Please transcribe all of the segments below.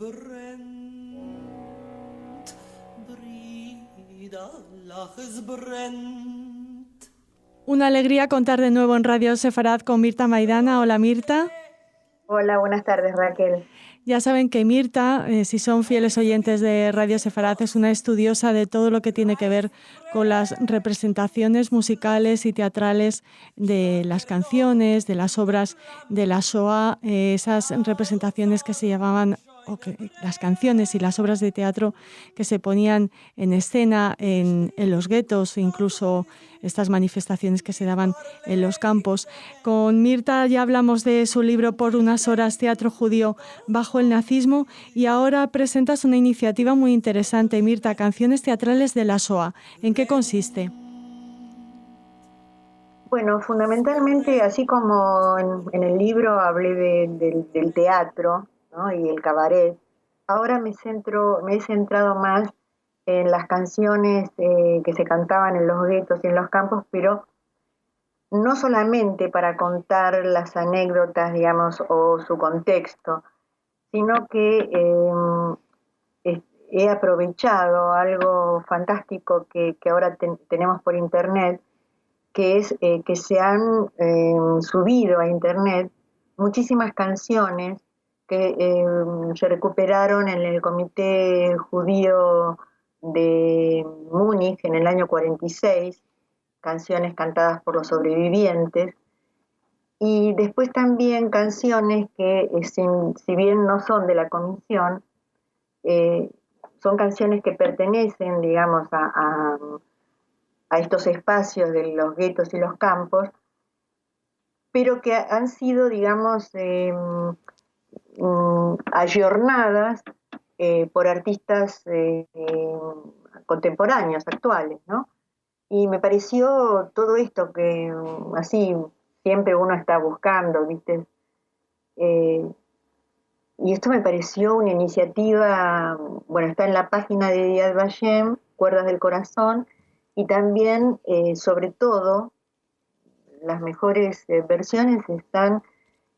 brennt, Briederlach, es brennt. Una alegría contar de nuevo en Radio Sefarad con Mirta Maidana. Hola, Mirta. Hola, buenas tardes, Raquel. Ya saben que Mirta, si son fieles oyentes de Radio Sefarad, es una estudiosa de todo lo que tiene que ver con las representaciones musicales y teatrales de las canciones, de las obras de la Shoah, esas representaciones que se llamaban, las canciones y las obras de teatro que se ponían en escena en los guetos, incluso estas manifestaciones que se daban en los campos. Con Mirta ya hablamos de su libro Por unas horas, teatro judío bajo el nazismo, y ahora presentas una iniciativa muy interesante, Mirta, Canciones teatrales de la Shoah. ¿En qué consiste? Bueno, fundamentalmente, así como en el libro hablé del teatro, ¿no? Y el cabaret, ahora me he centrado más en las canciones que se cantaban en los guetos y en los campos, pero no solamente para contar las anécdotas, digamos, o su contexto, sino que he aprovechado algo fantástico que ahora tenemos por internet, que es que se han subido a internet muchísimas canciones que se recuperaron en el Comité Judío de Múnich en el año 46, canciones cantadas por los sobrevivientes, y después también canciones que, si bien no son de la comisión, son canciones que pertenecen, digamos, a estos espacios de los guetos y los campos, pero que han sido, digamos, ayornadas por artistas contemporáneos, actuales, ¿no? Y me pareció todo esto que así siempre uno está buscando, ¿viste? Y esto me pareció una iniciativa, bueno, está en la página de Yad Vashem, Cuerdas del Corazón, y también, sobre todo, las mejores versiones están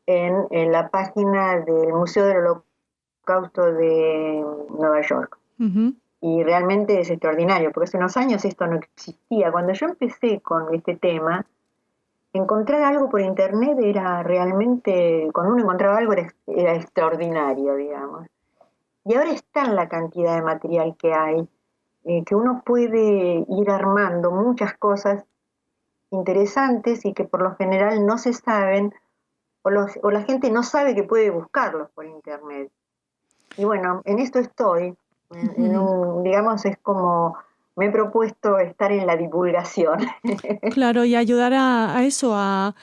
en la página del Museo del Holocausto de Nueva York. Uh-huh. Y realmente es extraordinario, porque hace unos años esto no existía. Cuando yo empecé con este tema, encontrar algo por internet era realmente, cuando uno encontraba algo era extraordinario, digamos. Y ahora está en la cantidad de material que hay, que uno puede ir armando muchas cosas interesantes y que por lo general no se saben, o la gente no sabe que puede buscarlos por internet. Y bueno, en esto estoy, digamos, es como me he propuesto estar en la divulgación. Claro, y ayudar a eso, a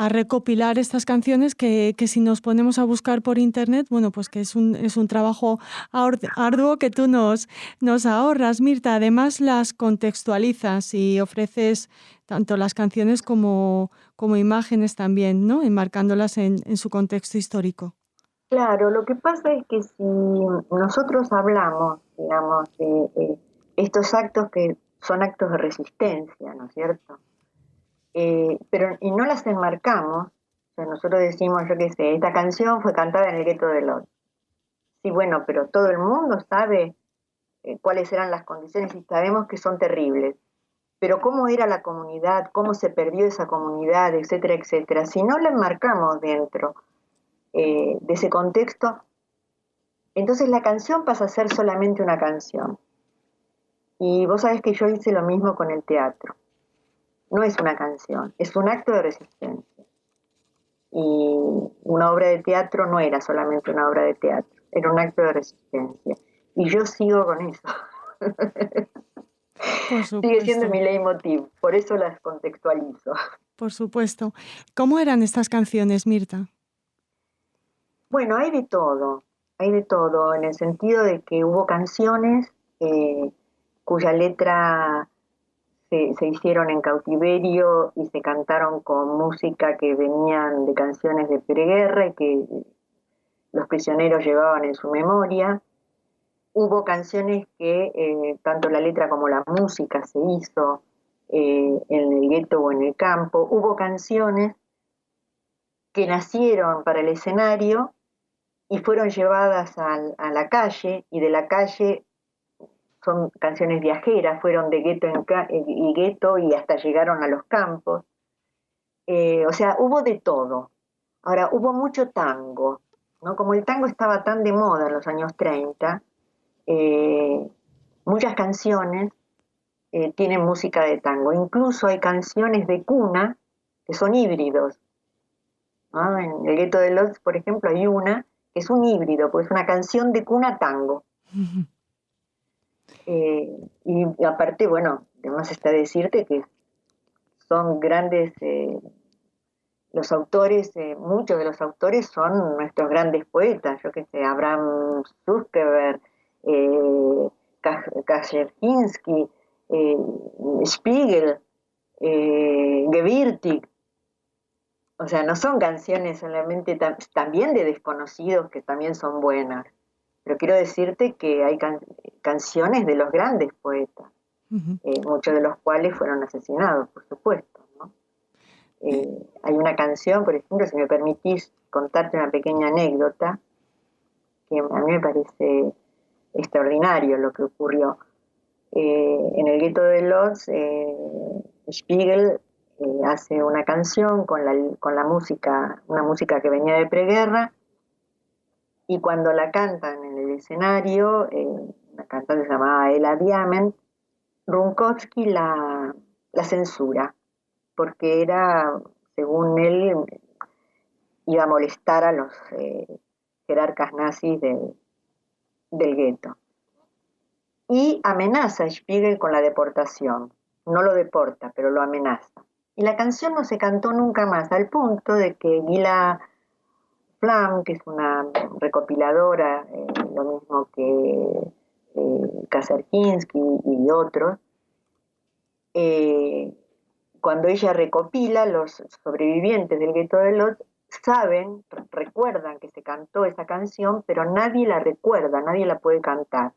recopilar estas canciones que si nos ponemos a buscar por internet, bueno, pues que es un trabajo arduo que tú nos ahorras, Mirta. Además las contextualizas y ofreces tanto las canciones como imágenes también, ¿no? Enmarcándolas en su contexto histórico. Claro, lo que pasa es que si nosotros hablamos, digamos, de estos actos que son actos de resistencia, ¿no es cierto? Y no las enmarcamos, o sea, nosotros decimos, yo qué sé, esta canción fue cantada en el gueto de Lodz. Sí, bueno, pero todo el mundo sabe cuáles eran las condiciones y sabemos que son terribles. Pero cómo era la comunidad, cómo se perdió esa comunidad, etcétera, etcétera. Si no la enmarcamos dentro de ese contexto, entonces la canción pasa a ser solamente una canción. Y vos sabés que yo hice lo mismo con el teatro. No es una canción, es un acto de resistencia. Y una obra de teatro no era solamente una obra de teatro, era un acto de resistencia. Y yo sigo con eso. Por supuesto. Sigue siendo mi leitmotiv, por eso las contextualizo. Por supuesto. ¿Cómo eran estas canciones, Mirta? Bueno, hay de todo, en el sentido de que hubo canciones cuya letra se hicieron en cautiverio y se cantaron con música que venían de canciones de preguerra y que los prisioneros llevaban en su memoria. Hubo canciones que tanto la letra como la música se hizo en el gueto o en el campo. Hubo canciones que nacieron para el escenario y fueron llevadas a la calle, y de la calle son canciones viajeras, fueron de gueto y gueto y hasta llegaron a los campos. O sea, hubo de todo. Ahora, hubo mucho tango, ¿no? Como el tango estaba tan de moda en los años 30, muchas canciones tienen música de tango. Incluso hay canciones de cuna que son híbridos, ¿no? En el Gueto de Lodz, por ejemplo, hay una que es un híbrido, pues es una canción de cuna tango. Y aparte, bueno, además está decirte que son grandes, los autores, muchos de los autores son nuestros grandes poetas, yo qué sé, Abraham Zuckerberg, Kaczerginski, Spiegel, Gewirtig. O sea, no son canciones solamente también de desconocidos que también son buenas, pero quiero decirte que hay canciones de los grandes poetas, muchos de los cuales fueron asesinados, por supuesto, ¿no? Hay una canción, por ejemplo, si me permitís contarte una pequeña anécdota, que a mí me parece extraordinario lo que ocurrió. En el Gueto de Lodz, Spiegel hace una canción con la música, una música que venía de preguerra, y cuando la cantan en el escenario, una cantante llamada Ella Diamant, Runkowski la censura, porque era, según él, iba a molestar a los jerarcas nazis del gueto. Y amenaza a Spiegel con la deportación. No lo deporta, pero lo amenaza. Y la canción no se cantó nunca más, al punto de que Gila Flam, que es una recopiladora, lo mismo que Kaczerginski y otros, cuando ella recopila, los sobrevivientes del Gueto de Lodz recuerdan que se cantó esa canción, pero nadie la recuerda, nadie la puede cantar.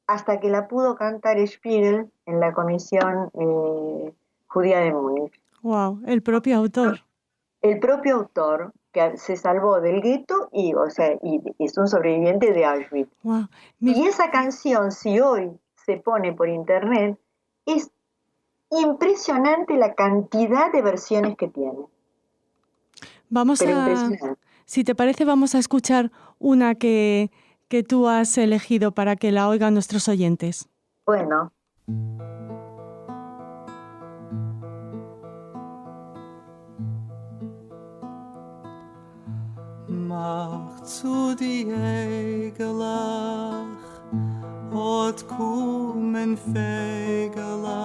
Hasta que la pudo cantar Spiegel en la comisión judía de Múnich. Wow, el propio autor. El propio autor, que se salvó del gueto y es un sobreviviente de Auschwitz. Wow. Y esa canción, si hoy se pone por internet, es impresionante la cantidad de versiones que tiene. Si te parece, vamos a escuchar una que tú has elegido para que la oigan nuestros oyentes. Bueno. Mach zu die Egelach, ot kumen Fegelach.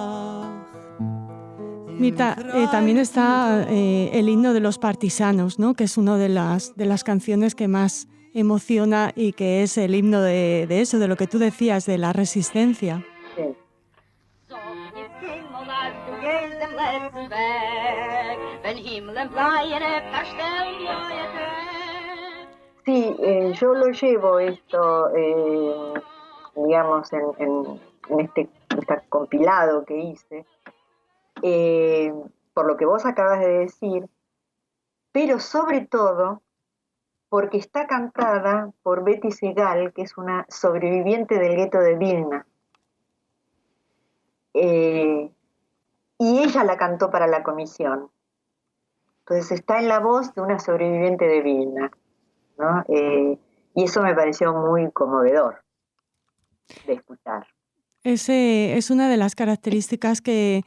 Mirta, también está el himno de los partisanos, ¿no? Que es una de las canciones que más emociona y que es el himno de eso, de lo que tú decías, de la resistencia. Sí. Sí, yo lo llevo esto, digamos, en este compilado que hice, por lo que vos acabas de decir, pero sobre todo porque está cantada por Betty Segal, que es una sobreviviente del gueto de Vilna. Y ella la cantó para la comisión. Entonces está en la voz de una sobreviviente de Vilna, ¿no? Y eso me pareció muy conmovedor de escuchar. Es una de las características que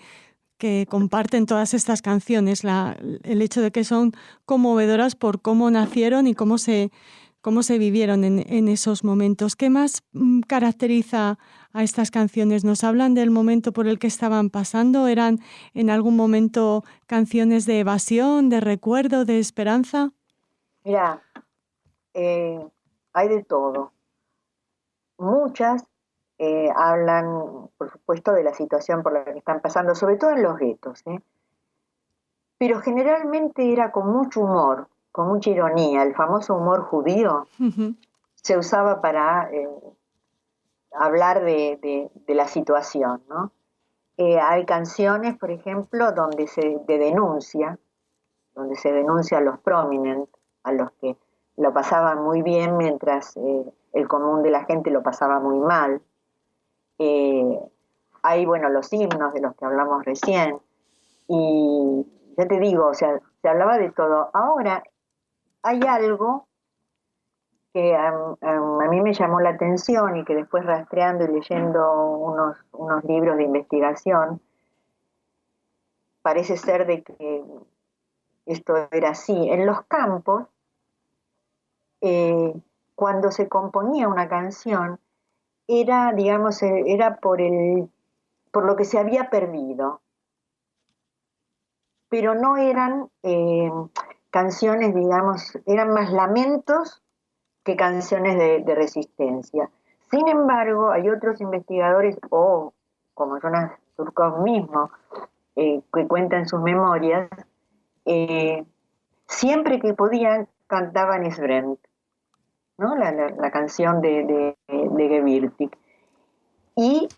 comparten todas estas canciones, el hecho de que son conmovedoras por cómo nacieron y cómo se vivieron en esos momentos. ¿Qué más caracteriza a estas canciones? ¿Nos hablan del momento por el que estaban pasando? ¿Eran en algún momento canciones de evasión, de recuerdo, de esperanza? Mira, hay de todo. Muchas hablan, por supuesto, de la situación por la que están pasando, sobre todo en los guetos, pero generalmente era con mucho humor, con mucha ironía. El famoso humor judío se usaba para hablar de la situación, ¿no? Hay canciones, por ejemplo, donde se denuncia a los prominentes, a los que lo pasaban muy bien mientras el común de la gente lo pasaba muy mal. Hay, bueno, los himnos de los que hablamos recién, y ya te digo, o sea, se hablaba de todo. Ahora hay algo que a mí me llamó la atención y que después rastreando y leyendo unos libros de investigación, parece ser de que esto era así. En los campos, eh, cuando se componía una canción, era, digamos, era por lo que se había perdido, pero no eran canciones, digamos, eran más lamentos que canciones de resistencia. Sin embargo, hay otros investigadores, o como Jonas Surkov mismo, que cuenta en sus memorias, eh, siempre que podían cantaban Esbrent, ¿no? La canción de Gewirtig, y,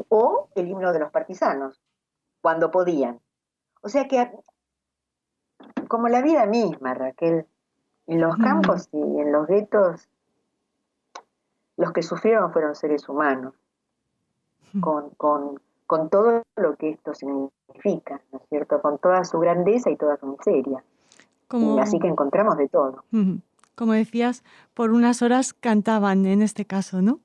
o el himno de los partisanos, cuando podían. O sea que, como la vida misma, Raquel, en los campos y en los guetos, los que sufrieron fueron seres humanos, con todo lo que esto significa, ¿no es cierto? Con toda su grandeza y toda su miseria. Y así que encontramos de todo. Como decías, por unas horas cantaban en este caso, ¿no?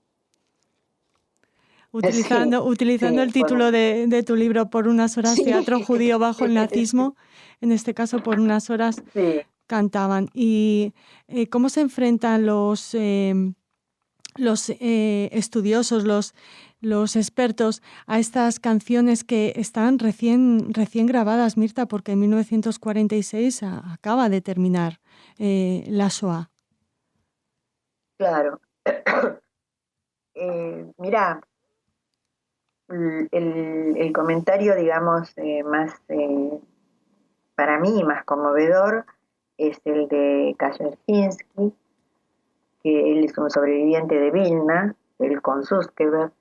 Utilizando el título de tu libro, Por unas horas, teatro judío bajo el nazismo, en este caso por unas horas cantaban. ¿Y cómo se enfrentan los estudiosos, los expertos a estas canciones que están recién grabadas, Mirta, porque en 1946 acaba de terminar la Shoah? Claro. Mirá, el comentario, digamos, más para mí más conmovedor es el de Kaczerginski, que él es un sobreviviente de Vilna, él con Suskever,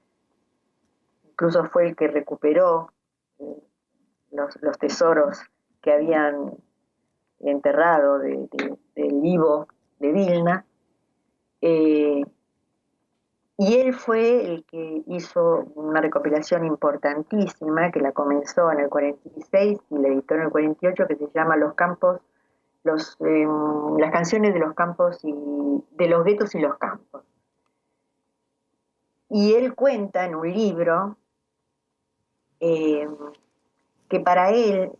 incluso fue el que recuperó los tesoros que habían enterrado del Ivo de Vilna, y él fue el que hizo una recopilación importantísima que la comenzó en el 46 y la editó en el 48, que se llama Los campos, las canciones de los campos y de los guetos y los campos. Y él cuenta en un libro que para él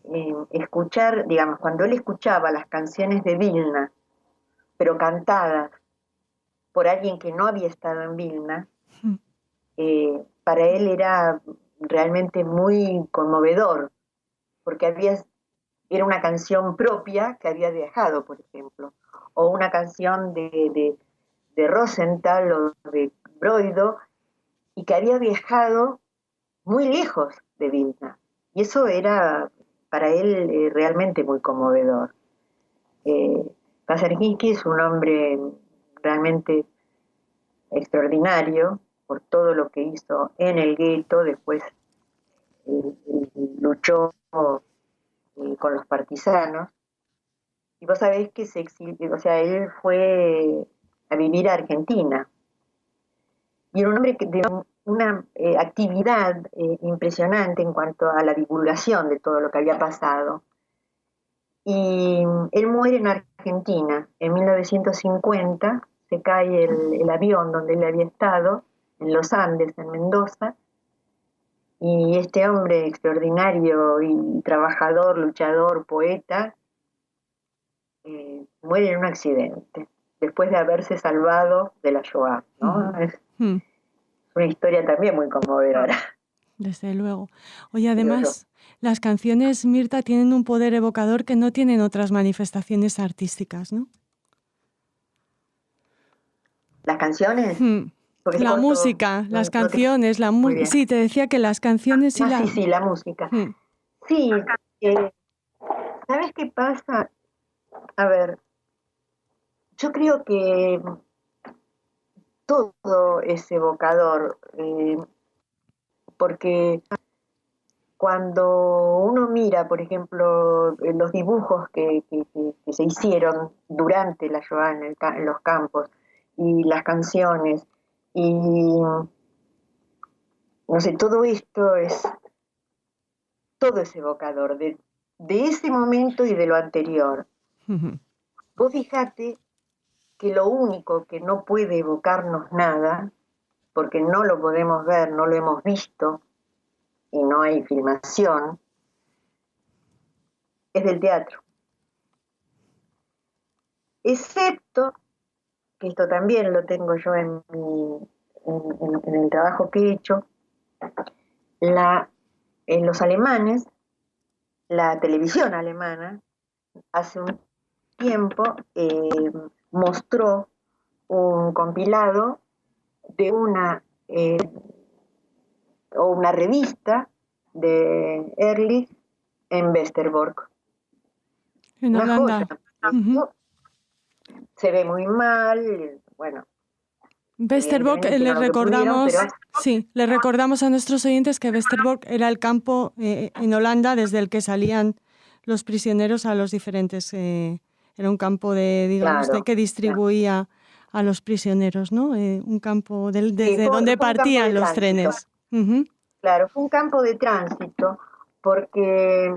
escuchar, digamos, cuando él escuchaba las canciones de Vilna, pero cantadas por alguien que no había estado en Vilna, para él era realmente muy conmovedor, porque era una canción propia que había viajado, por ejemplo, o una canción de Rosenthal o de Broido, y que había viajado muy lejos de Vilna. Y eso era para él realmente muy conmovedor. Kaczerginski es un hombre realmente extraordinario por todo lo que hizo en el gueto, después luchó con los partisanos, y vos sabés que se exilió, o sea, él fue a vivir a Argentina, y era un hombre que de una actividad impresionante en cuanto a la divulgación de todo lo que había pasado. Y él muere en Argentina en 1950, se cae el avión donde él había estado, en los Andes, en Mendoza, y este hombre extraordinario y trabajador, luchador, poeta, muere en un accidente, después de haberse salvado de la Shoah, ¿no? Es una historia también muy conmovedora. Desde luego. Oye, además, las canciones, Mirta, tienen un poder evocador que no tienen otras manifestaciones artísticas, ¿no? ¿Las canciones? La música, las canciones, la música. Sí, te decía que las canciones y la... Sí, la música. Sí, ¿sabes qué pasa? A ver, yo creo que todo es evocador, porque cuando uno mira, por ejemplo, los dibujos que se hicieron durante la Shoah en los campos, y las canciones, y no sé, todo esto todo es evocador de ese momento y de lo anterior. Ujú. Vos fijate que lo único que no puede evocarnos nada, porque no lo podemos ver, no lo hemos visto, y no hay filmación, es del teatro. Excepto, que esto también lo tengo yo en el trabajo que he hecho, en los alemanes, la televisión alemana, hace un tiempo mostró un compilado de una revista de Ehrlich en Westerbork. En Una Holanda. joya. Ujú. Se ve muy mal, bueno. Westerbork, evidentemente hicieron lo que pudieron, pero sí, le recordamos a nuestros oyentes que Westerbork era el campo en Holanda desde el que salían los prisioneros a los diferentes, era un campo claro, que distribuía a los prisioneros, ¿no? Un campo desde sí, donde fue un campo partían de los tránsito. trenes. Ujú. Claro, fue un campo de tránsito, porque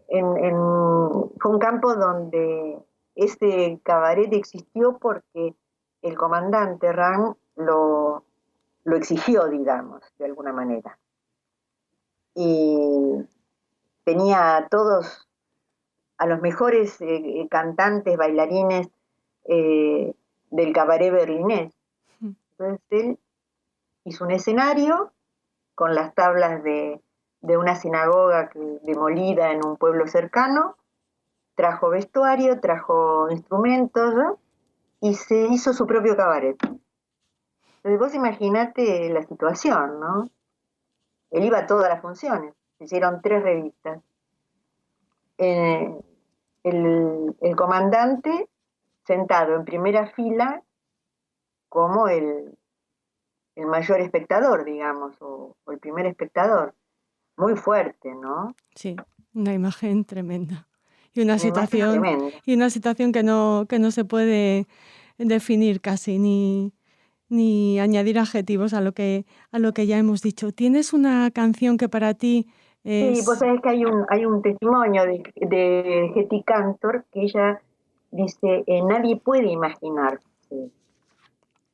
fue un campo donde este cabaret existió porque el comandante Rang lo exigió, digamos, de alguna manera. Y tenía a los mejores cantantes, bailarines del cabaret berlinés. Entonces él hizo un escenario con las tablas de una sinagoga demolida en un pueblo cercano, trajo vestuario, trajo instrumentos, ¿no? Y se hizo su propio cabaret. Entonces vos imaginate la situación, ¿no? Él iba a todas las funciones, se hicieron 3 revistas. El comandante sentado en primera fila como el mayor espectador, digamos, o el primer espectador. Muy fuerte, ¿no? Sí, una imagen tremenda. Y Una imagen tremenda. una situación que no se puede definir casi, ni añadir adjetivos a lo que ya hemos dicho. ¿Tienes una canción que para ti Sí, vos es...? sabés que hay un testimonio de Hetty Cantor que ella dice, nadie puede imaginarse,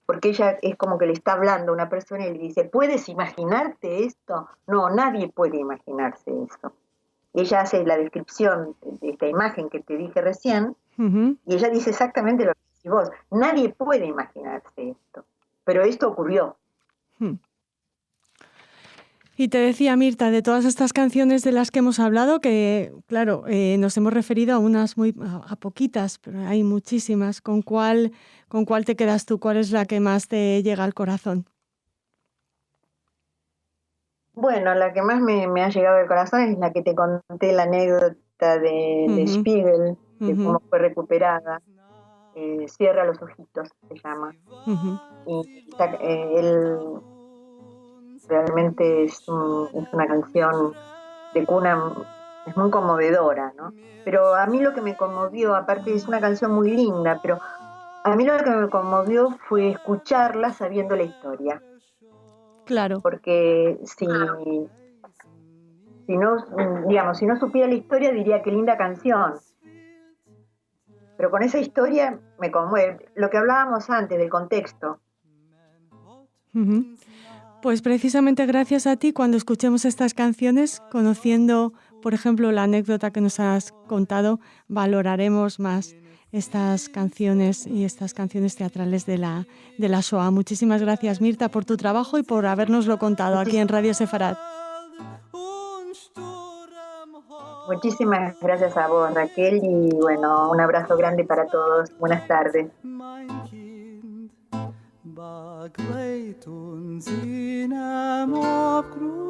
porque ella es como que le está hablando a una persona y le dice, ¿puedes imaginarte esto? No, nadie puede imaginarse eso. Ella hace la descripción de esta imagen que te dije recién, Uh-huh. y ella dice exactamente lo que decís vos, nadie puede imaginarse esto, pero esto ocurrió. Y te decía, Mirta, de todas estas canciones de las que hemos hablado, que claro, nos hemos referido a poquitas, pero hay muchísimas. ¿Con cuál te quedas tú? ¿Cuál es la que más te llega al corazón? Bueno, la que más me ha llegado al corazón es la que te conté, la anécdota de Spiegel, de cómo fue recuperada. Cierra los ojitos, se llama. Y él realmente es una canción de cuna, es muy conmovedora, ¿no? Pero a mí lo que me conmovió, aparte es una canción muy linda, pero a mí lo que me conmovió fue escucharla sabiendo la historia. Claro. Porque si no, digamos, si no supiera la historia diría qué linda canción. Pero con esa historia me conmueve. Lo que hablábamos antes del contexto. Pues precisamente gracias a ti, cuando escuchemos estas canciones, conociendo, por ejemplo, la anécdota que nos has contado, valoraremos más estas canciones y estas canciones teatrales de la Shoah. Muchísimas gracias, Mirta, por tu trabajo y por habernoslo contado aquí en Radio Sefarad. Muchísimas gracias a vos, Raquel, y bueno, un abrazo grande para todos. Buenas tardes. Begleit uns in einem Aufgrund.